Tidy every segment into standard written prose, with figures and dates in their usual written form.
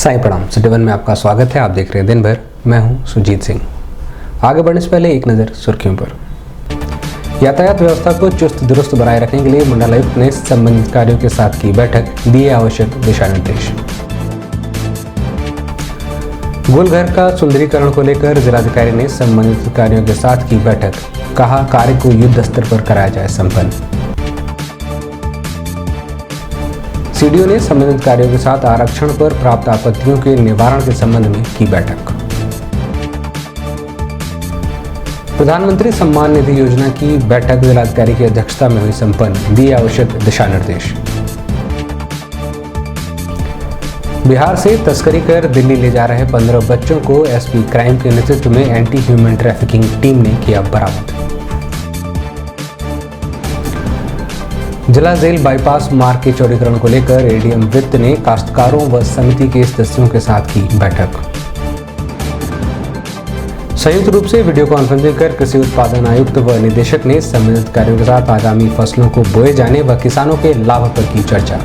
साईं प्रणाम। City one में आपका स्वागत है। आप देख रहे हैं दिन भर। मैं हूं सुजीत सिंह। आगे बढ़ने से पहले एक नज़र सुर्खियों पर। यातायात व्यवस्था को चुस्त दुरुस्त बनाए रखने के लिए मंडलायुक्त ने संबंधित कार्यों के साथ की बैठक, दिए आवश्यक दिशा निर्देश। गोलघर का सुंदरीकरण को लेकर जिलाधिकारी ने संबंधित कार्यों के साथ की बैठक, कहा कार्य को युद्ध स्तर पर कराया जाए संपन्न। सीडीओ ने संबंधित कार्यों के साथ आरक्षण पर प्राप्त आपत्तियों के निवारण के संबंध में की बैठक। प्रधानमंत्री सम्मान निधि योजना की बैठक जिलाधिकारी की अध्यक्षता में हुई संपन्न, दिए आवश्यक दिशा निर्देश। बिहार से तस्करी कर दिल्ली ले जा रहे 15 बच्चों को एसपी क्राइम के नेतृत्व में एंटी ह्यूमन ट्रैफिकिंग टीम ने किया बरामद। जिला जेल बाईपास मार्ग के चौड़ीकरण को लेकर एडीएम वित्त ने काश्तकारों व समिति के सदस्यों के साथ की बैठक। संयुक्त रूप से वीडियो कॉन्फ्रेंसिंग कर कृषि उत्पादन आयुक्त व निदेशक ने संबंधित कार्यों के साथ आगामी फसलों को बोए जाने व किसानों के लाभ पर की चर्चा।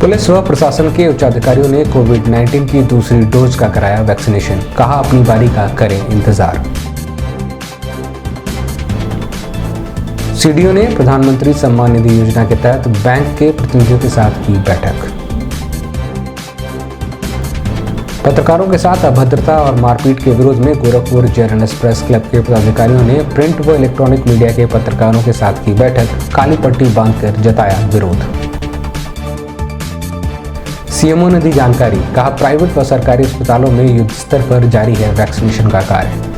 पुलिस व प्रशासन के उच्चाधिकारियों ने कोविड-19 की दूसरी डोज का कराया वैक्सीनेशन, कहा अपनी बारी का करें इंतजार। सीडीओ ने प्रधानमंत्री सम्मान निधि योजना के तहत बैंक के प्रतिनिधियों के साथ की बैठक। पत्रकारों के साथ अभद्रता और मारपीट के विरोध में गोरखपुर जेआरएनएस प्रेस क्लब के पदाधिकारियों ने प्रिंट व इलेक्ट्रॉनिक मीडिया के पत्रकारों के साथ की बैठक, काली पट्टी बांधकर जताया विरोध। सीएमओ ने दी जानकारी, कहा प्राइवेट व सरकारी अस्पतालों में युद्ध स्तर पर जारी है वैक्सीनेशन का कार्य।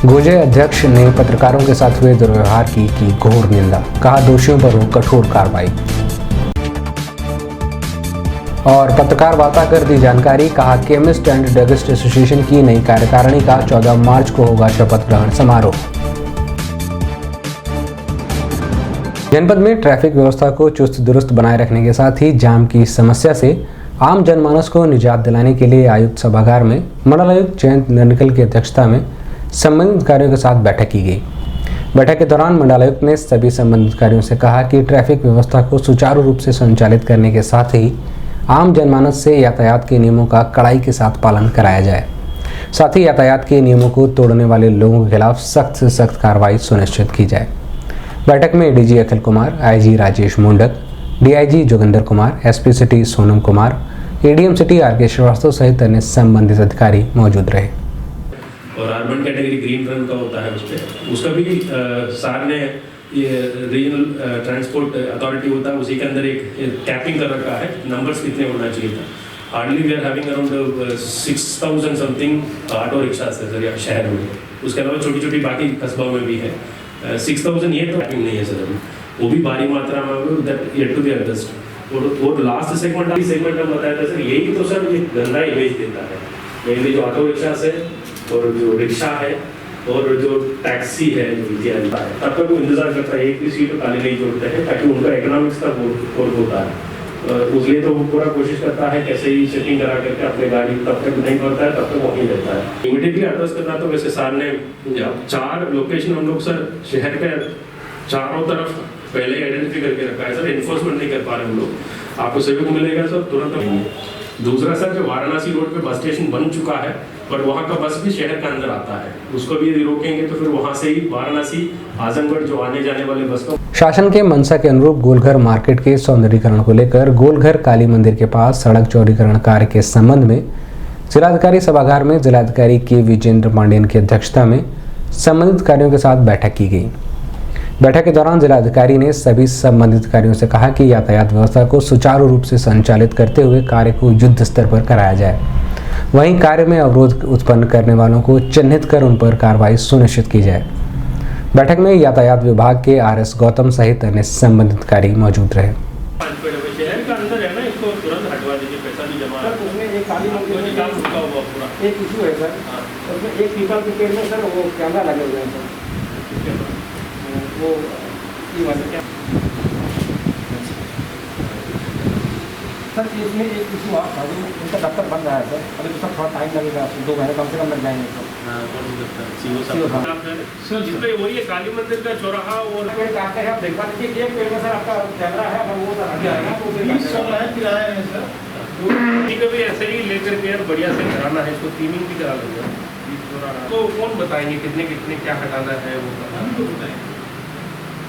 गोजे अध्यक्ष ने पत्रकारों के साथ हुए दुर्व्यवहार की घोर निंदा, कहा दोषियों पर हो कठोर कार्रवाई। और पत्रकार वार्ता कर दी जानकारी, कहा केमिस्ट एंड ड्रगिस्ट एसोसिएशन की नई कार्यकारिणी का 14 मार्च को होगा शपथ ग्रहण समारोह। जनपद में ट्रैफिक व्यवस्था को चुस्त दुरुस्त बनाए रखने के साथ ही जाम की समस्या से आम जनमानस को निजात दिलाने के लिए आयुक्त सभागार में मंडलायुक्त जयंत नरनिकल की अध्यक्षता में संबंधित कार्यों के साथ बैठक की गई। बैठक के दौरान मंडलायुक्त ने सभी संबंधित कार्यों से कहा कि ट्रैफिक व्यवस्था को सुचारू रूप से संचालित करने के साथ ही आम जनमानस से यातायात के नियमों का कड़ाई के साथ पालन कराया जाए। साथ ही यातायात के नियमों को तोड़ने वाले लोगों के खिलाफ सख्त से सख्त कार्रवाई सुनिश्चित की जाए। बैठक में DG Akhil Kumar, IG Rajesh Mundak, DIG Joginder Kumar, SP city Sonam Kumar, ADM city R K Srivastava सहित अन्य संबंधित अधिकारी मौजूद रहे। और अर्बन कैटेगरी ग्रीन रन का होता है, उसका भी सार ने ये रीजनल ट्रांसपोर्ट अथॉरिटी होता है, उसी के अंदर एक कैपिंग कर रखा है, नंबर्स कितने होना चाहिए था। Hardly we are having around 6000 something auto rickshaw शहर में। उसके अलावा छोटी छोटी बाकी कस्बों में भी है। 6000 ये तो कैपिंग नहीं है सर, वो भी भारी मात्रा में that yet to be adjust. और लास्ट सेगमेंट हम बताया था सर, यही तो सर एक गंदा इमेज देता है। मेनली जो ऑटो रिक्शा से और जो रिक्शा है और जो टैक्सी है, तब तक वो इंतजार करता है, एक भी सीट खाली नहीं जोड़ते हैं ताकि उनका इकोनॉमिक्स का वर्क होता है। उसलिए तो वो पूरा कोशिश करता है कैसे ही सेटिंग करा करके अपने गाड़ी तब तक नहीं करता है, तब तक वहीं रहता है। इमीडिएटली एड्रेस करना तो वैसे सर ने 4 लोकेशन हम लोग सर शहर के चारों तरफ पहले आइडेंटिफाई करके रखा है सर। एनफोर्समेंट नहीं कर पा रहे हम लोग, आपको सभी को मिलेगा सर तुरंत। दूसरा सर जो वाराणसी रोड पे बस स्टेशन बन चुका है, पर वहाँ का बस भी शहर के अंदर आता है, उसको भी यदि रोकेंगे तो फिर वहाँ से ही वाराणसी आजमगढ़ जो आने जाने वाले बस को। शासन के मंशा के अनुरूप गोलघर मार्केट के सौंदर्यीकरण को लेकर गोलघर काली मंदिर के पास सड़क चौड़ीकरण कार्य के संबंध में जिलाधिकारी सभागार में जिलाधिकारी के विजेंद्र पांडेयन की अध्यक्षता में संबंधित कार्यों के साथ बैठक की गई। बैठक के दौरान जिलाधिकारी ने सभी संबंधित कार्यों से कहा कि यातायात व्यवस्था को सुचारू रूप से संचालित करते हुए कार्य को युद्ध स्तर पर कराया जाए। वहीं कार्य में अवरोध उत्पन्न करने वालों को चिन्हित कर उन पर कार्रवाई सुनिश्चित की जाए। बैठक में यातायात विभाग के आरएस गौतम सहित अन्य संबंधित अधिकारी मौजूद रहे। शहर का अंदर है ना, इसको तुरंत हटवा दीजिए, पैसा भी जमा है। उसमें एक खाली काम रुका हुआ पूरा एक इशू है सर, उसमें एक पीपल के पेड़ में सर वो कैमरा लगे हुए हैं सर, वो ये वाला क्या सर, इसमें एक इशू आप उनका दफ्तर बन रहा है सर, अभी उसका थोड़ा टाइम लगेगा, 2 महीने कम से कम लग जाएंगे सर। कौन करता है सीओ साहब जिसमें वही है काली मंदिर का चौराहा और देखा देखिए एक पेड़ में सर आपका कैमरा है अगर वो जाएगा तो किराया है सर ठीक है भी ऐसे ही लेकर के यार बढ़िया से कराना है इसको थीमिंग भी करा लेंगे तो कौन बताएंगे कितने कितने क्या हटाना है वो हम तो बताएंगे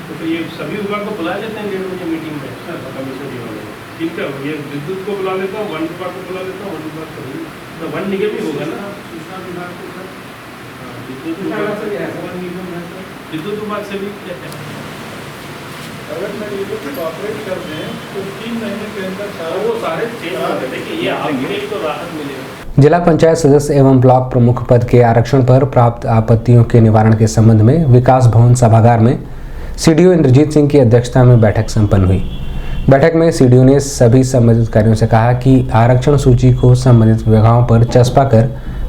तो फिर ये सभी विभाग को बुला लेते हैं 1:30 बजे मीटिंग में कमीशन वाले ठीक है ये विद्युत को बुला लेता हूँ वन विभाग को बुला लेता हूँ वन विभाग को तो वन निगम ही होगा ना सूचना विभाग को विद्युत विभाग से भी अगर मैं ये लोग ऑपरेट कर दें तो 3 महीने के अंदर सारा वो सारे चेंज हो गए देखिए ये आपके तो राहत मिलेगा। जिला पंचायत सदस्य एवं ब्लॉक प्रमुख पद के आरक्षण पर प्राप्त आपत्तियों के निवारण के संबंध में विकास भवन सभागार में सीडीओ इंद्रजीत सिंह की अध्यक्षता में बैठक संपन्न हुई। बैठक में सीडीओ ने सभी संबंधित अधिकारियों से कहा कि आरक्षण सूची को संबंधित विभागों पर चस्पा कर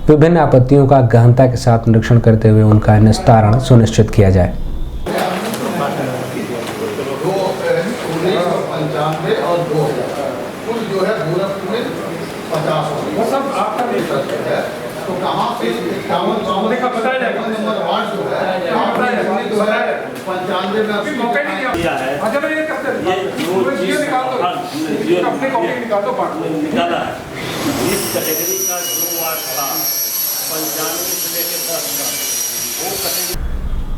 विभिन्न आपत्तियों का गहनता के साथ निरीक्षण करते हुए उनका निस्तारण सुनिश्चित किया जाए। 1995 और 2000 कुल जो है गोरखपुर में 50 वो सब आपका नहीं है तो कहाँ पे 51 का बताया जाएगा नंबर वार्ड जो है जो है 95 में मौका नहीं दिया है अच्छा मैं ये करते हैं ये निकाल दो अपने कॉपी निकाल दो निकाला है इस कैटेगरी का जो वार्ड था 95 से लेकर 10 का वो कैटेगरी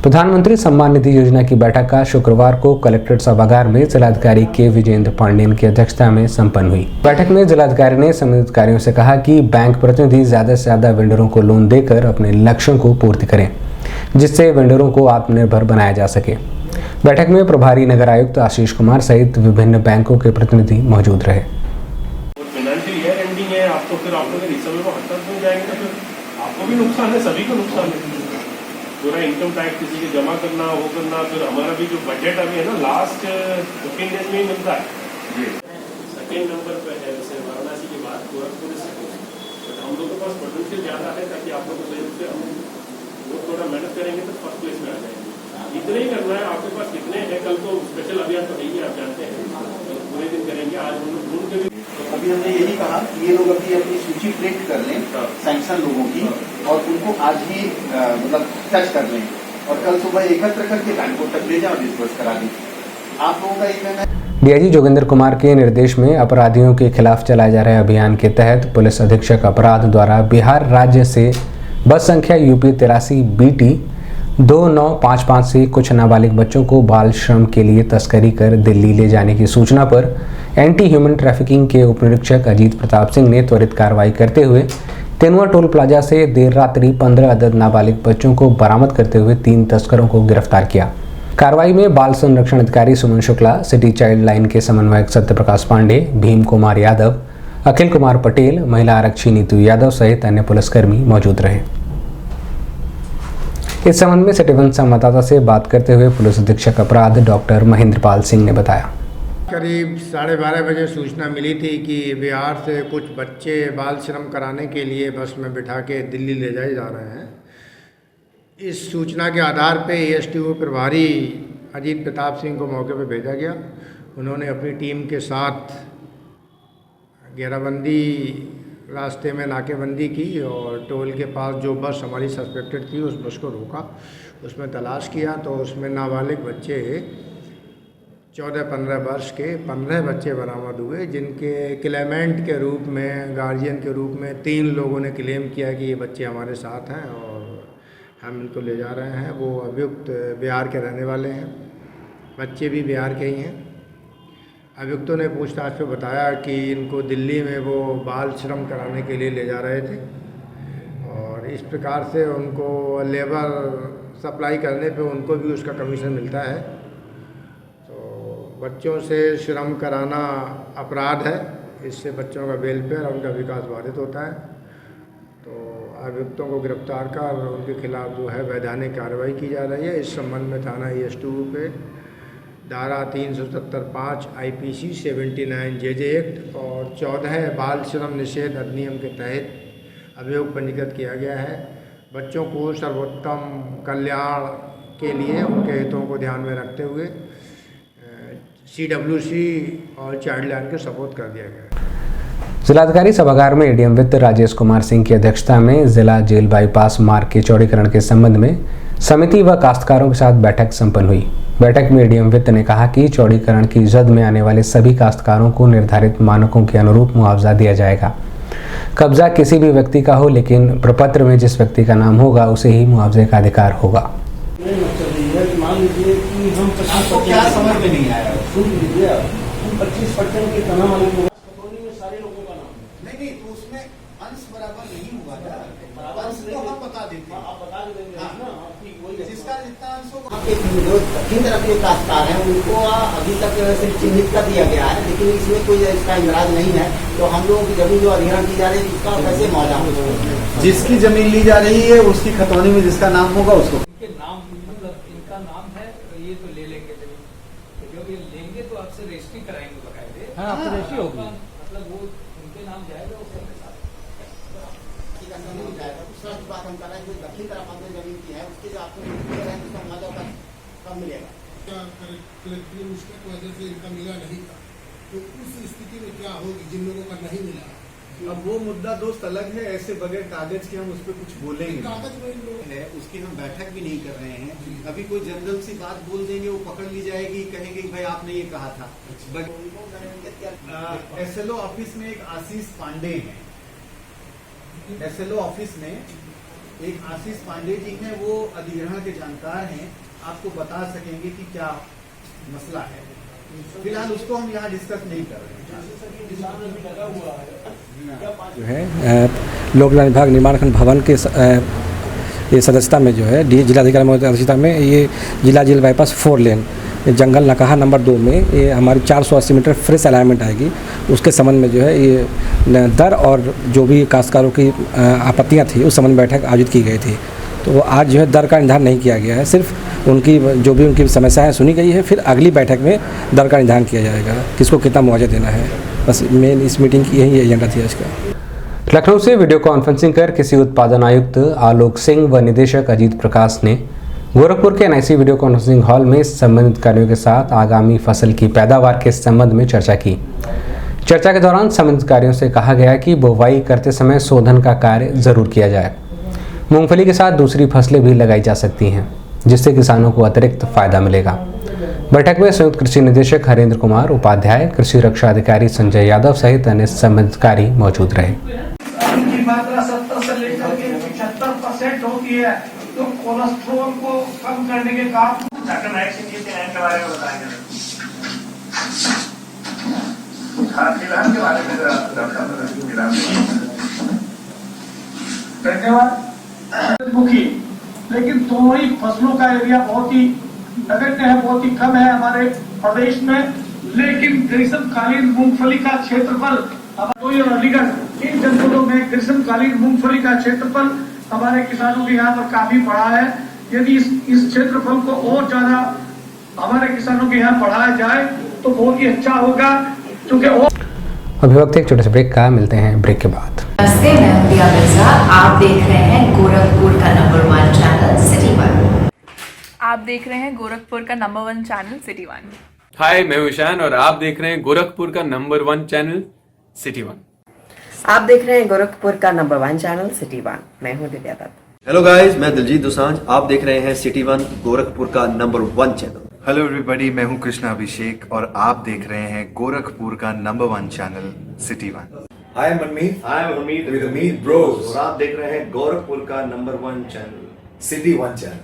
प्रधानमंत्री सम्मान निधि योजना की बैठक का शुक्रवार को कलेक्ट्रेट सभागार में जिलाधिकारी के विजेंद्र पांडेयन की अध्यक्षता में संपन्न हुई। बैठक में जिलाधिकारी ने संबंधित अधिकारियों से कहा कि बैंक प्रतिनिधि ज्यादा से ज्यादा वेंडरों को लोन देकर अपने लक्ष्यों को पूर्ति करें, जिससे वेंडरों को आत्मनिर्भर बनाया जा सके। बैठक में प्रभारी नगर आयुक्त आशीष कुमार सहित विभिन्न बैंकों के प्रतिनिधि मौजूद रहे। आपको भी नुकसान है, सभी को नुकसान है। पूरा इनकम टैक्स किसी के जमा करना वो करना, फिर हमारा भी जो बजट अभी है ना लास्ट 15 डेज में ही मिलता है। सेकेंड नंबर पे है वैसे वाराणसी के बाद गोरखपुर से, बट हम लोग के पास पोटेंशियल ज़्यादा है ताकि आप लोग को से हम वो थोड़ा मेहनत करेंगे तो फर्स्ट प्लेस में आ जाएंगे। इतना ही करना है, आपके पास कितने हैं। कल तो स्पेशल अभियान तो है ही, आप जानते हैं, पूरे दिन करेंगे। आज हम लोग ढूंढ के भी अभी हमने यही कहा कि ये लोग अभी अपनी सूची प्रिंट कर लें सैंक्शन लोगों की और उनको आज ही मतलब टच कर लें और कल सुबह एकत्र करके बैंकों तक ले जाओ, डिस्बर्स करा दें। आप लोगों का ये कहना है। डीआईजी जोगिंदर कुमार के निर्देश में अपराधियों के खिलाफ चलाए जा रहे अभियान के तहत पुलिस अधीक्षक अपराध द्वारा बिहार राज्य से बस संख्या यूपी 83 BT 2955 से कुछ नाबालिग बच्चों को बाल श्रम के लिए तस्करी कर दिल्ली ले जाने की सूचना पर एंटी ह्यूमन ट्रैफिकिंग के उप निरीक्षक अजीत प्रताप सिंह ने त्वरित कार्रवाई करते हुए तेनुआ टोल प्लाजा से देर रात्रि 15 अदद नाबालिग बच्चों को बरामद करते हुए 3 तस्करों को गिरफ्तार किया। कार्रवाई में बाल संरक्षण अधिकारी सुमन शुक्ला, सिटी चाइल्ड लाइन के समन्वयक सत्यप्रकाश पांडे, भीम कुमार यादव, अखिल कुमार पटेल, महिला आरक्षी नीतू यादव सहित अन्य पुलिसकर्मी मौजूद रहे। इस संबंध में सिटीवन संवाददाता से बात करते हुए पुलिस अधीक्षक अपराध डॉक्टर महेंद्रपाल सिंह ने बताया। करीब 12:30 बजे सूचना मिली थी कि बिहार से कुछ बच्चे बाल श्रम कराने के लिए बस में बिठा के दिल्ली ले जाए जा रहे हैं। इस सूचना के आधार पे एएसटीओ प्रभारी अजीत प्रताप सिंह को मौके पर भेजा गया। उन्होंने अपनी टीम के साथ घेराबंदी, रास्ते में नाकेबंदी की और टोल के पास जो बस हमारी सस्पेक्टेड थी उस बस को रोका, उसमें तलाश किया तो उसमें नाबालिग बच्चे 14-15 वर्ष के 15 बच्चे बरामद हुए, जिनके क्लेमेंट के रूप में, गार्जियन के रूप में 3 लोगों ने क्लेम किया कि ये बच्चे हमारे साथ हैं और हम इनको ले जा रहे हैं। वो अभियुक्त बिहार के रहने वाले हैं, बच्चे भी बिहार के ही हैं। अभियुक्तों ने पूछताछ पे बताया कि इनको दिल्ली में वो बाल श्रम कराने के लिए ले जा रहे थे और इस प्रकार से उनको लेबर सप्लाई करने पे उनको भी उसका कमीशन मिलता है। तो बच्चों से श्रम कराना अपराध है, इससे बच्चों का वेलफेयर और उनका विकास बाधित होता है। तो अभियुक्तों को गिरफ्तार कर उनके खिलाफ जो है वैधानिक कार्रवाई की जा रही है। इस संबंध में थाना ES2 पे धारा 377(5) IPC 79 JJ एक्ट और 14 बाल श्रम निषेध अधिनियम के तहत अभियोग पंजीकृत किया गया है। बच्चों को सर्वोत्तम कल्याण के लिए उनके हितों को ध्यान में रखते हुए CWC और चाइल्ड लाइन के सपोर्ट कर दिया गया है। जिलाधिकारी सभागार में एडीएम वित्त राजेश कुमार सिंह की अध्यक्षता में जिला जेल बाईपास मार्ग के चौड़ीकरण के संबंध में समिति व काश्तकारों के साथ बैठक संपन्न हुई। बैठक में एडीएम वित्त ने कहा कि चौड़ीकरण की जद में आने वाले सभी काश्तकारों को निर्धारित मानकों के अनुरूप मुआवजा दिया जाएगा। कब्जा किसी भी व्यक्ति का हो, लेकिन प्रपत्र में जिस व्यक्ति का नाम होगा उसे ही मुआवजे का अधिकार होगा। मान लीजिए कि हम 50% क्या समझ में नहीं आया? सुन लीजिए, हम 25% के तना मालिक में सारे लोगों का नाम नहीं, तो उसमें अंश बराबर नहीं हुआ था। अंश तो हम बता देते हैं। आप बता देंगे ना, जिसका जितना अंश होगा। जो तीन तरह के काश्तकार हैं उनको अभी तक सिर्फ चिन्हित कर दिया गया है, लेकिन इसमें कोई इसका इंदराज नहीं है। तो हम लोगों की जमीन जो अधिग्रहण की जा रही है उसका कैसे मुआवजा होगा? जिसकी जमीन ली जा रही है उसकी खतौनी में जिसका नाम होगा उसको नाम, मतलब इनका नाम है तो ये तो ले लेंगे जमीन, तो जब ये लेंगे तो आपसे रजिस्ट्री कराएंगे बकायदे। हाँ, आपकी रजिस्ट्री होगी, मतलब वो उनके नाम जाएगा उसके साथ दूसरा बात हम कर रहे हैं, जो दक्षिण तरफ हमने जमीन की है उसके जो आपको उसका मुआवजा कब मिलेगा? कलेक्ट्री मुश्किल की वजह से इनका मिला नहीं था, तो उस स्थिति में क्या होगी जिन लोगों का नहीं मिला? अब वो मुद्दा दोस्त अलग है, ऐसे बगैर कागज के हम उस पर कुछ बोलेंगे कागज में इन लोगों है, उसकी हम बैठक भी नहीं कर रहे हैं। अभी कोई जनरल सी बात बोल देंगे, वो पकड़ ली जाएगी, कहेंगे कि भाई आपने ये कहा था। एसएलओ ऑफिस में एक आशीष पांडे हैं, एसएलओ ऑफिस में एक आशीष पांडे जी हैं, वो अधिग्रहण के जानकार हैं, आपको बता सकेंगे कि क्या मसला है। फिलहाल उसको हम यहाँ डिस्कस नहीं कर रहे हैं। जो है लोक निर्माण विभाग निर्माण खंड भवन के ये सदस्यता में जो है जिलाधिकारी महोदय अध्यक्षता में ये जिला जेल बाईपास 4 लेन जंगल नकाहा नंबर 2 में ये हमारी 480 मीटर फ्रेश अलाइनमेंट आएगी। उसके संबंध में जो है ये दर और जो भी काश्तकारों की आपत्तियां थी उस संबंध में बैठक आयोजित की गई थी। तो आज जो है दर का निर्धारण नहीं किया गया है, सिर्फ उनकी जो भी उनकी समस्याएं सुनी गई है, फिर अगली बैठक में दर का निर्धारण किया जाएगा, किसको कितना मुआवजा देना है। बस मेन इस मीटिंग की यही एजेंडा थी आज का। लखनऊ से वीडियो कॉन्फ्रेंसिंग कर कृषि उत्पादन आयुक्त आलोक सिंह व निदेशक अजीत प्रकाश ने गोरखपुर के एनआईसी वीडियो कॉन्फ्रेंसिंग हॉल में संबंधित कार्यों के साथ आगामी फसल की पैदावार के संबंध में चर्चा की। चर्चा के दौरान संबंधित कार्यों से कहा गया कि बुवाई करते समय शोधन का कार्य जरूर किया जाए। मूंगफली के साथ दूसरी फसलें भी लगाई जा सकती हैं, जिससे किसानों को अतिरिक्त फायदा मिलेगा। बैठक में संयुक्त कृषि निदेशक हरेंद्र कुमार उपाध्याय, कृषि रक्षा अधिकारी संजय यादव सहित अन्य संबंधितकारी मौजूद रहे। की मात्रा 70 से लेकर के 75% होती है, तो कोलेस्ट्रॉल को कम करने के काम डॉक्टर नाइक सिंह जी के बारे में बताएंगे। तिलहन के बारे में धन्यवाद। मुखी, लेकिन दोनों ही फसलों का एरिया बहुत ही नगण्य है, बहुत ही कम है हमारे प्रदेश में, लेकिन ग्रीष्मकालीन मूंगफली का क्षेत्रफल अलीगढ़ इन जनपदों में ग्रीष्मकालीन मूंगफली का क्षेत्रफल हमारे किसानों के यहाँ पर काफी बड़ा है। यदि इस क्षेत्रफल को और ज्यादा हमारे किसानों के यहाँ बढ़ाया जाए तो बहुत ही अच्छा होगा, क्योंकि अभी वक्त एक छोटे से ब्रेक का, मिलते हैं ब्रेक के बाद। नमस्ते, मैं प्रिया मिर्जा। आप देख रहे हैं गोरखपुर का नंबर 1 चैनल सिटी 1। आप देख रहे हैं गोरखपुर का नंबर 1 चैनल सिटी 1। हाय, मैं हूं ईशान और आप देख रहे हैं गोरखपुर का नंबर 1 चैनल सिटी 1। आप देख रहे हैं गोरखपुर का नंबर 1 चैनल सिटी 1। मैं हूं दिव्या दत्त। हेलो गाइस, मैं दिलजीत दोसांझ। आप देख रहे हैं सिटी 1 गोरखपुर का नंबर 1 चैनल। हेलो एवरीबॉडी, मैं हूं कृष्णा अभिषेक और आप देख रहे हैं गोरखपुर का number 1 channel city 1। Hi Manmeet, I am Amit with Amit bros और आप देख रहे हैं गोरखपुर का number 1 channel city 1 channel.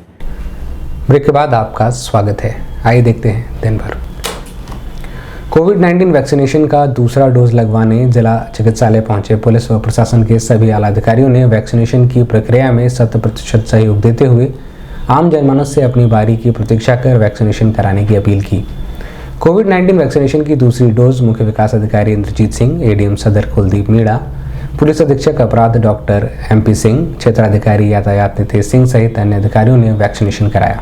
Break के बाद आपका स्वागत है। आइए देखते हैं दिन भर। कोविड-19 वैक्सीनेशन का दूसरा डोज लगवाने जिला चिकित्सालय पहुंचे पुलिस व प्रशासन के सभी आला अधिकारियों ने वैक्सीनेशन की प्रक्रिया में 100% सहयोग देते हुए आम जनमानस से अपनी बारी की प्रतीक्षा कर वैक्सीनेशन कराने की अपील की। कोविड-19 वैक्सीनेशन की दूसरी डोज मुख्य विकास अधिकारी इंद्रजीत सिंह, एडीएम सदर कुलदीप मीणा, पुलिस अधीक्षक अपराध डॉक्टर MP सिंह, क्षेत्राधिकारी यातायात नितेश सिंह सहित अन्य अधिकारियों ने वैक्सीनेशन कराया।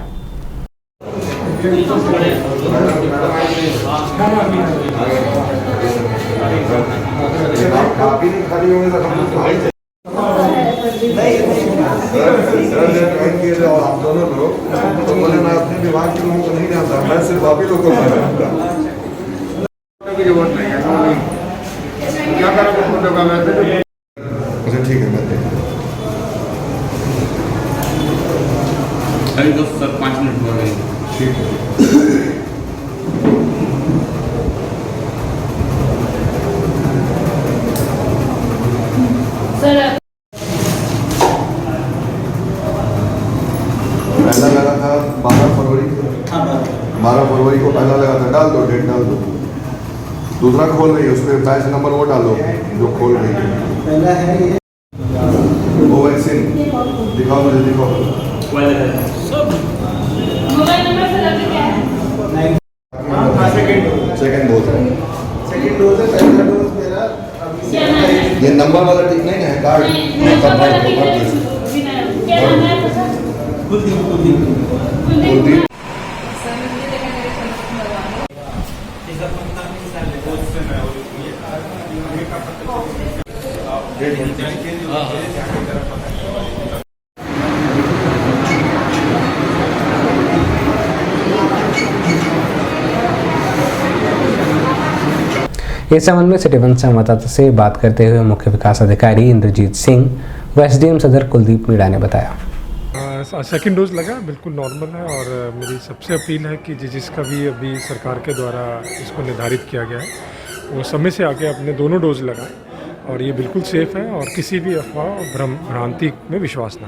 दोनों लोग तो बोले मैं अपने विभाग के लोगों को नहीं जानता, मैं सिर्फ आप ही लोगों को जानता। होगा वैसे। अच्छा ठीक है, मैं देख अभी तो सर 5 मिनट हुआ है। ठीक है। पहला लगा था 12 फरवरी को। 12 फरवरी को पहला लगा था, डाल दो, डेट डाल दो। दूसरा खोल रही है, उस पर बैच नंबर वो डालो जो खोल रही है। पहला है ये कोवैक्सीन, दिखाओ मुझे, दिखाओ। सेकंड डोज है। सेकंड डोज है, पहला डोज मेरा ये नंबर वाला ठीक नहीं है कार्ड। कुलदीप इस संबंध में सिटी वन संवाददाता से बात करते हुए मुख्य विकास अधिकारी इंद्रजीत सिंह व एसडीएम सदर कुलदीप मीणा ने बताया। सेकेंड डोज लगा, बिल्कुल नॉर्मल है और मेरी सबसे अपील है कि जिसका भी अभी सरकार के द्वारा इसको निर्धारित किया गया है वो समय से आके अपने दोनों डोज लगाएं और ये बिल्कुल सेफ है और किसी भी अफवाह और भ्रांति में विश्वास न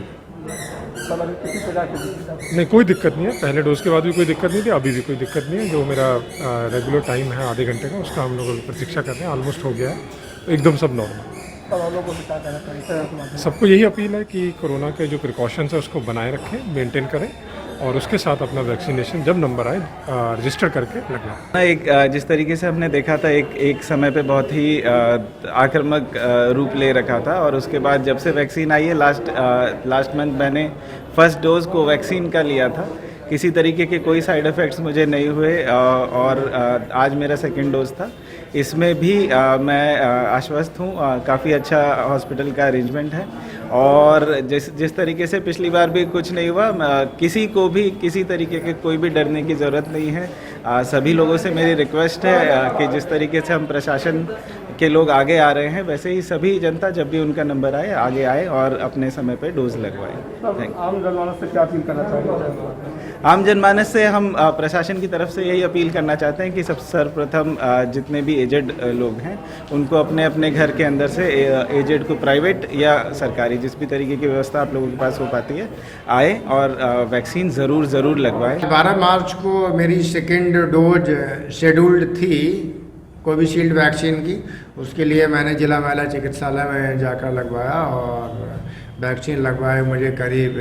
नहीं, कोई दिक्कत नहीं है। पहले डोज के बाद भी कोई दिक्कत नहीं थी, अभी भी कोई दिक्कत नहीं है। जो मेरा रेगुलर टाइम है आधे घंटे का, उसका हम लोग प्रतीक्षा कर रहे हैं, ऑलमोस्ट हो गया है, तो एकदम सब नॉर्मल। सबको यही अपील है कि कोरोना के जो प्रिकॉशंस है उसको बनाए रखें, मेंटेन करें और उसके साथ अपना वैक्सीनेशन जब नंबर आए रजिस्टर करके लगवाएं। एक जिस तरीके से हमने देखा था एक समय पे बहुत ही आक्रामक रूप ले रखा था और उसके बाद जब से वैक्सीन आई है लास्ट मंथ मैंने फर्स्ट डोज को वैक्सीन का लिया था, किसी तरीके के कोई साइड इफ़ेक्ट्स मुझे नहीं हुए और आज मेरा सेकंड डोज था। इसमें भी मैं आश्वस्त हूँ, काफ़ी अच्छा हॉस्पिटल का अरेंजमेंट है और जिस तरीके से पिछली बार भी कुछ नहीं हुआ, किसी को भी किसी तरीके के कोई भी डरने की ज़रूरत नहीं है। सभी लोगों से मेरी रिक्वेस्ट है कि जिस तरीके से हम प्रशासन के लोग आगे आ रहे हैं वैसे ही सभी जनता जब भी उनका नंबर आए आगे आए और अपने समय पे डोज लगवाएं। आम जनमानस से क्या अपील करना चाहेंगे? आम जनमानस से हम प्रशासन की तरफ से यही अपील करना चाहते हैं कि सर्वप्रथम जितने भी एजेड लोग हैं उनको अपने अपने घर के अंदर से एजेड को प्राइवेट या सरकारी जिस भी तरीके की व्यवस्था आप लोगों के पास हो पाती है आए और वैक्सीन ज़रूर लगवाएं। 12 मार्च को मेरी सेकेंड डोज शेड्यूल्ड थी कोविशील्ड वैक्सीन की, उसके लिए मैंने जिला महिला चिकित्सालय में जाकर लगवाया और वैक्सीन लगवाए मुझे करीब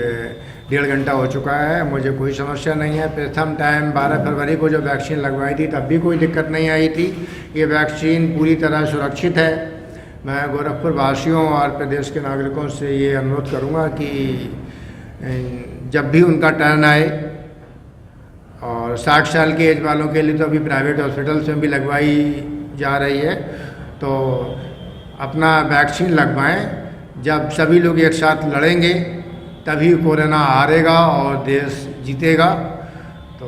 1.5 घंटा हो चुका है। मुझे कोई समस्या नहीं है। प्रथम टाइम 12 फरवरी को जब वैक्सीन लगवाई थी तब भी कोई दिक्कत नहीं आई थी। ये वैक्सीन पूरी तरह सुरक्षित है। मैं गोरखपुर वासियों और प्रदेश के नागरिकों से ये अनुरोध करूँगा कि जब भी उनका टर्न आए और 60 साल के एज वालों के लिए तो अभी प्राइवेट हॉस्पिटल्स में भी लगवाई जा रही है, तो अपना वैक्सीन लगवाएं। जब सभी लोग एक साथ लड़ेंगे तभी कोरोना हारेगा और देश जीतेगा। तो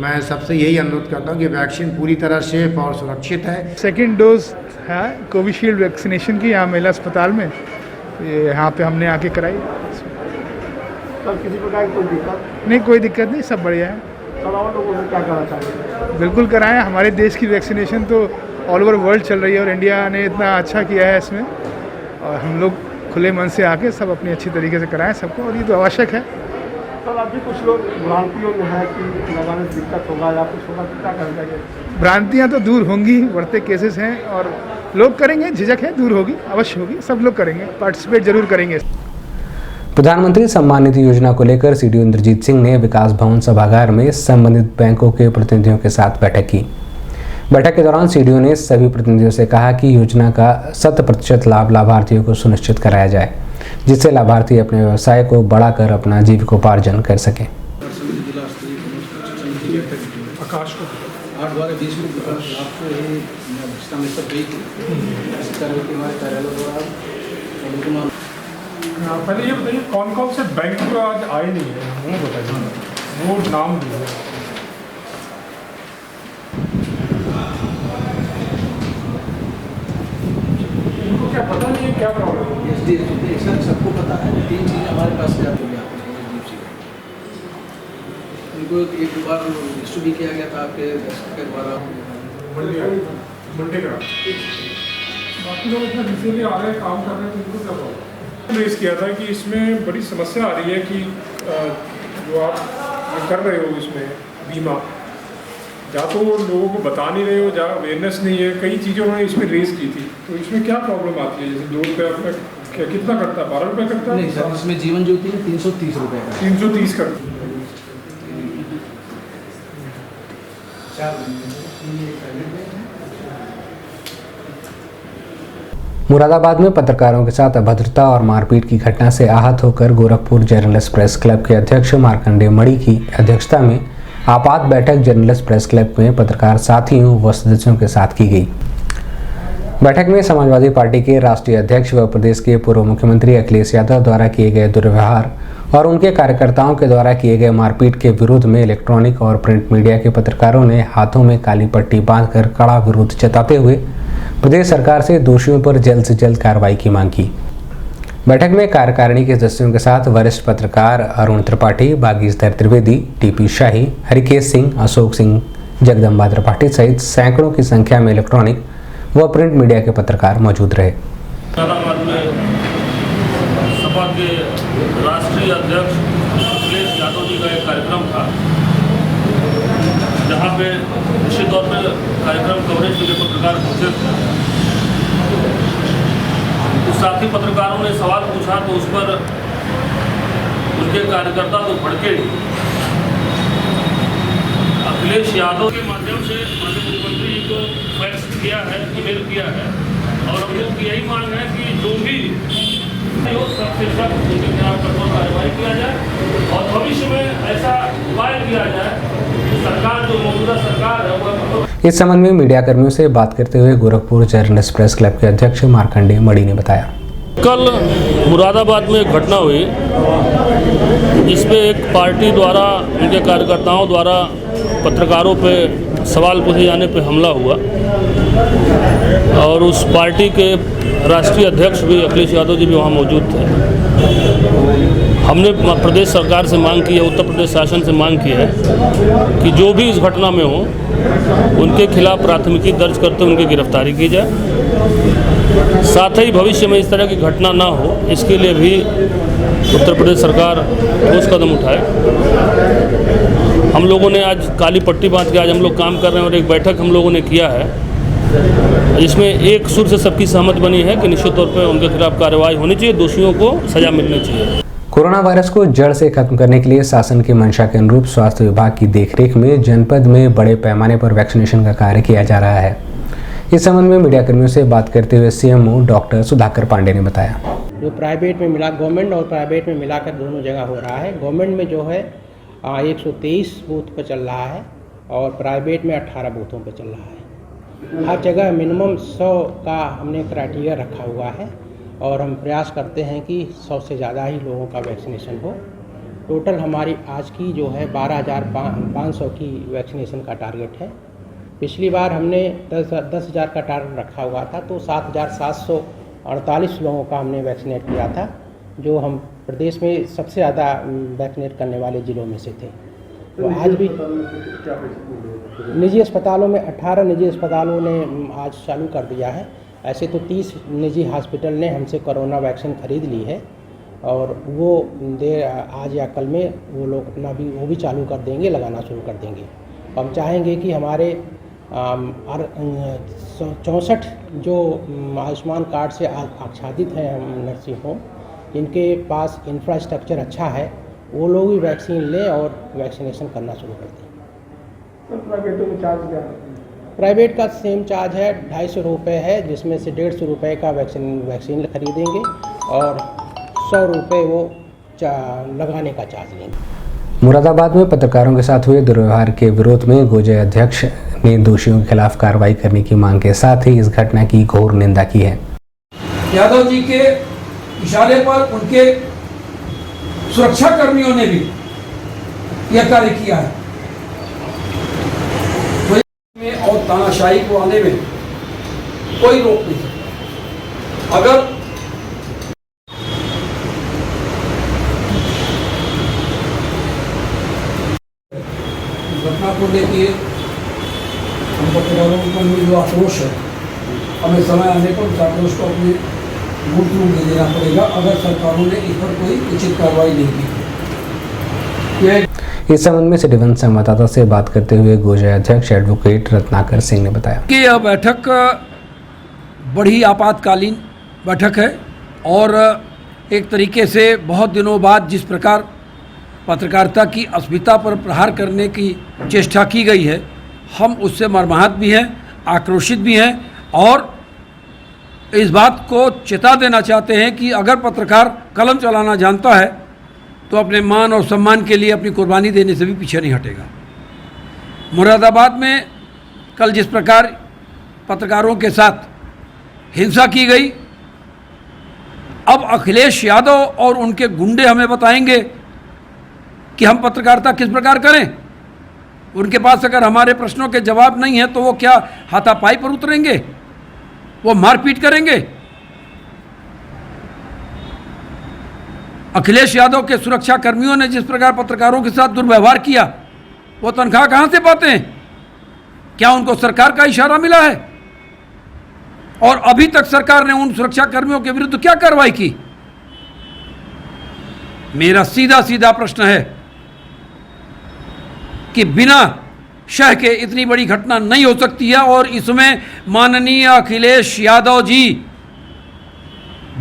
मैं सबसे यही अनुरोध करता हूँ कि वैक्सीन पूरी तरह सेफ और सुरक्षित है। सेकेंड डोज है कोविशील्ड वैक्सीनेशन की यहाँ महिला अस्पताल में, ये यहाँ पे हमने आके कराई। तब किसी प्रकार की कोई दिक्कत नहीं? कोई दिक्कत नहीं, सब बढ़िया है। लोगों से क्या कहना चाहिए? बिल्कुल कराएं। हमारे देश की वैक्सीनेशन तो ऑल ओवर वर्ल्ड चल रही है और इंडिया ने इतना अच्छा किया है इसमें, और हम लोग खुले मन से आके सब अपनी अच्छी तरीके से कराएं सबको, और ये तो आवश्यक है। सर अभी कुछ लोग भ्रांतियों में है कि लगाने से दिक्कत होगा या कुछ होगा, क्या करना चाहिए? भ्रांतियाँ तो दूर होंगी, बढ़ते केसेस हैं और लोग करेंगे, झिझक है दूर होगी, अवश्य होगी, सब लोग करेंगे, पार्टिसिपेट जरूर करेंगे। प्रधानमंत्री सम्मान निधि योजना को लेकर सीडीओ इंद्रजीत सिंह ने विकास भवन सभागार में संबंधित बैंकों के प्रतिनिधियों के साथ बैठक की। बैठक के दौरान सीडीओ ने सभी प्रतिनिधियों से कहा कि योजना का 100% लाभ लाभार्थियों को सुनिश्चित कराया जाए, जिससे लाभार्थी अपने व्यवसाय को बढ़ाकर अपना जीविकोपार्जन कर सकें। पहले ये बताइए कौन कौन से बैंक तो आज आए नहीं है, वो बताइए, वो नाम दीजिए। इनको क्या पता उनको एक बार इशू भी किया गया था आपके के द्वारा मंडे का बाकी लोग इतना बिजी आ रहे हैं, काम कर रहे हैं, तो इनको क्या प्रॉब्लम रेस किया था कि इसमें बड़ी समस्या आ रही है कि जो आप कर रहे हो इसमें बीमा, या तो लोगों को बता नहीं रहे हो, या अवेयरनेस नहीं है, कई चीज़ें उन्होंने इसमें रेस की थी। तो इसमें क्या प्रॉब्लम आती है? जैसे 2 रुपये आपका क्या कितना करता है? 12 रुपये करता है? नहीं सर, इसमें जीवन ज्योति है 330 रुपये का। 330 करता है। मुरादाबाद में पत्रकारों के साथ अभद्रता और मारपीट की घटना से आहत होकर गोरखपुर जर्नलिस्ट प्रेस क्लब के अध्यक्ष मार्कंडेय मणि की अध्यक्षता में आपात बैठक जर्नलिस्ट प्रेस क्लब में पत्रकार साथियों व सदस्यों के साथ की गई। बैठक में समाजवादी पार्टी के राष्ट्रीय अध्यक्ष व प्रदेश के पूर्व मुख्यमंत्री अखिलेश यादव द्वारा किए गए दुर्व्यवहार और उनके कार्यकर्ताओं के द्वारा किए गए मारपीट के विरोध में इलेक्ट्रॉनिक और प्रिंट मीडिया के पत्रकारों ने हाथों में काली पट्टी बांधकर कड़ा विरोध जताते हुए प्रदेश सरकार से दोषियों पर जल्द से जल्द कार्रवाई की मांग की। बैठक में कार्यकारिणी के सदस्यों के साथ वरिष्ठ पत्रकार अरुण त्रिपाठी, बागीशधर त्रिवेदी, टीपी शाही, हरिकेश सिंह, अशोक सिंह, जगदम्बा त्रिपाठी सहित सैकड़ों की संख्या में इलेक्ट्रॉनिक व प्रिंट मीडिया के पत्रकार मौजूद रहे। सपा के राष्ट्रीय अध्यक्ष अखिलेश यादव जी का एक कार्यक्रम था, जहाँ पे निश्चित तौर पर कार्यक्रम कवरेज के लिए पत्रकार पहुँचे थे। कुछ साथी पत्रकारों ने सवाल पूछा तो उस पर उनके कार्यकर्ता तो भड़के। अखिलेश यादव के माध्यम से माननीय मुख्यमंत्री जी को फैक्स किया है, ईमेल किया है, और हम लोग की यही मांग है कि जो भी सबसे सख्त उनके खिलाफ कठोर कार्रवाई किया जाए और भविष्य में ऐसा उपाय किया जाए कि सरकार जो मौजूदा सरकार है वह। इस संबंध में मीडिया कर्मियों से बात करते हुए गोरखपुर जर्नलिस्ट प्रेस क्लब के अध्यक्ष मार्कंडेय मणि ने बताया। कल मुरादाबाद में एक घटना हुई, जिसमें एक पार्टी द्वारा उनके कार्यकर्ताओं द्वारा पत्रकारों पे सवाल पूछे जाने पे हमला हुआ और उस पार्टी के राष्ट्रीय अध्यक्ष भी अखिलेश यादव जी भी वहाँ मौजूद थे। हमने प्रदेश सरकार से मांग की है, उत्तर प्रदेश शासन से मांग की है कि जो भी इस घटना में हो उनके खिलाफ प्राथमिकी दर्ज करते उनकी गिरफ्तारी की जाए। साथ ही भविष्य में इस तरह की घटना ना हो, इसके लिए भी उत्तर प्रदेश सरकार ठोस कदम उठाए। हम लोगों ने आज काली पट्टी बांध के आज हम लोग काम कर रहे हैं और एक बैठक हम लोगों ने किया है, जिसमें एक सुर से सबकी सहमति बनी है कि निश्चित तौर पर उनके खिलाफ कार्रवाई होनी चाहिए, दोषियों को सजा मिलनी चाहिए। कोरोना वायरस को जड़ से खत्म करने के लिए शासन की मंशा के अनुरूप स्वास्थ्य विभाग की देखरेख में जनपद में बड़े पैमाने पर वैक्सीनेशन का कार्य किया जा रहा है। इस संबंध में मीडिया कर्मियों से बात करते हुए सीएमओ डॉक्टर सुधाकर पांडे ने बताया। जो प्राइवेट में मिला, गवर्नमेंट और प्राइवेट में मिलाकर दोनों जगह हो रहा है। गवर्नमेंट में जो है 123 बूथ पर चल रहा है और प्राइवेट में 18 बूथों पर चल रहा है। हर जगह मिनिमम 100 का हमने क्राइटेरिया रखा हुआ है और हम प्रयास करते हैं कि 100 से ज़्यादा ही लोगों का वैक्सीनेशन हो। टोटल हमारी आज की जो है 12,500 की वैक्सीनेशन का टारगेट है। पिछली बार हमने 10,000 का टारगेट रखा हुआ था, तो 7,748 लोगों का हमने वैक्सीनेट किया था, जो हम प्रदेश में सबसे ज़्यादा वैक्सीनेट करने वाले ज़िलों में से थे। तो आज भी निजी अस्पतालों में 18 निजी अस्पतालों ने आज चालू कर दिया है। ऐसे तो 30 निजी हॉस्पिटल ने हमसे कोरोना वैक्सीन खरीद ली है और वो आज या कल में वो लोग अपना भी वो भी चालू कर देंगे, लगाना शुरू कर देंगे। हम चाहेंगे कि हमारे 64 जो आयुष्मान कार्ड से आच्छादित हैं नर्सिंग होम, जिनके पास इंफ्रास्ट्रक्चर अच्छा है, वो लोग भी वैक्सीन लें और वैक्सीनेशन करना शुरू कर दें। प्राइवेटों में चार्ज क्या है? प्राइवेट का सेम चार्ज है, 250 रुपये है, जिसमें से 150 रुपये का वैक्सीन खरीदेंगे और 100 रुपये वो लगाने का चार्ज लेंगे। मुरादाबाद में पत्रकारों के साथ हुए दुर्व्यवहार के विरोध में गोजय अध्यक्ष ने दोषियों के खिलाफ कार्रवाई करने की मांग के साथ ही इस घटना की घोर निंदा की है। यादव जी के इशारे पर उनके सुरक्षा कर्मियों ने भी यह कार्य किया है और तानाशाही को आने में कोई रोक नहीं। अगर घटना को लेके हम पत्रकारों के मन में जो आक्रोश है, हमें समय आने पर उस आक्रोश को अपने मूल रूप दे देना पड़ेगा अगर सरकारों ने इस पर कोई उचित कार्रवाई नहीं की। इस संबंध में सिटी वन संवाददाता से बात करते हुए गोजा अध्यक्ष एडवोकेट रत्नाकर सिंह ने बताया कि यह बैठक बड़ी आपातकालीन बैठक है और एक तरीके से बहुत दिनों बाद जिस प्रकार पत्रकारिता की अस्मिता पर प्रहार करने की चेष्टा की गई है, हम उससे मर्माहत भी हैं, आक्रोशित भी हैं और इस बात को चेता देना चाहते हैं कि अगर पत्रकार कलम चलाना जानता है तो अपने मान और सम्मान के लिए अपनी कुर्बानी देने से भी पीछे नहीं हटेगा। मुरादाबाद में कल जिस प्रकार पत्रकारों के साथ हिंसा की गई, अब अखिलेश यादव और उनके गुंडे हमें बताएंगे कि हम पत्रकारिता किस प्रकार करें। उनके पास अगर हमारे प्रश्नों के जवाब नहीं है तो वो क्या हाथापाई पर उतरेंगे, वो मारपीट करेंगे। अखिलेश यादव के सुरक्षा कर्मियों ने जिस प्रकार पत्रकारों के साथ दुर्व्यवहार किया, वो तनख्वाह कहां से पाते हैं? क्या उनको सरकार का इशारा मिला है? और अभी तक सरकार ने उन सुरक्षा कर्मियों के विरुद्ध क्या कार्रवाई की? मेरा सीधा सीधा प्रश्न है कि बिना शह के इतनी बड़ी घटना नहीं हो सकती है और इसमें माननीय अखिलेश यादव जी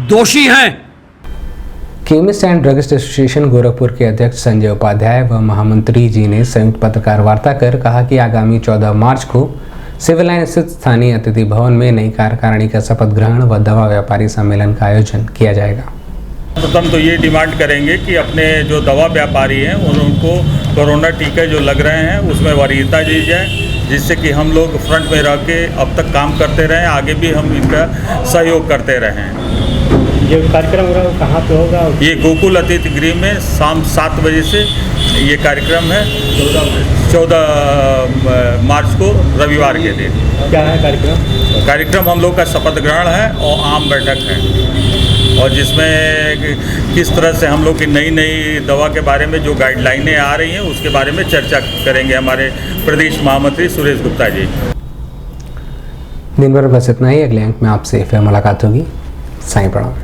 दोषी हैं। Chemist and druggist association Gorakhpur के अध्यक्ष संजय उपाध्याय व महामंत्री जी ने संयुक्त पत्रकार वार्ता कर कहा कि आगामी 14 मार्च को सिविल लाइन स्थित स्थानीय अतिथि भवन में नई कार्यकारिणी का शपथ ग्रहण व दवा व्यापारी सम्मेलन का आयोजन किया जाएगा। प्रथम तो ये डिमांड करेंगे कि अपने जो दवा व्यापारी हैं उनको कोरोना टीके जो लग रहे हैं उसमें वरीयता दी जाए, जिससे कि हम लोग फ्रंट में रह के अब तक काम करते रहें, आगे भी हम इनका सहयोग करते रहें। ये कार्यक्रम हो रहा है कहाँ पे होगा? ये गोकुल अतिथि गृह में शाम 7 बजे से ये कार्यक्रम है, 14 मार्च को रविवार के दिन। क्या है कार्यक्रम? कार्यक्रम हम लोग का शपथ ग्रहण है और आम बैठक है, और जिसमें किस तरह से हम लोग की नई नई दवा के बारे में जो गाइडलाइनें आ रही हैं उसके बारे में चर्चा करेंगे हमारे प्रदेश महामंत्री सुरेश गुप्ता जी। दिन भर बस इतना ही। अगले अंक में आपसे फिर मुलाकात होगी। साईं प्रणाम।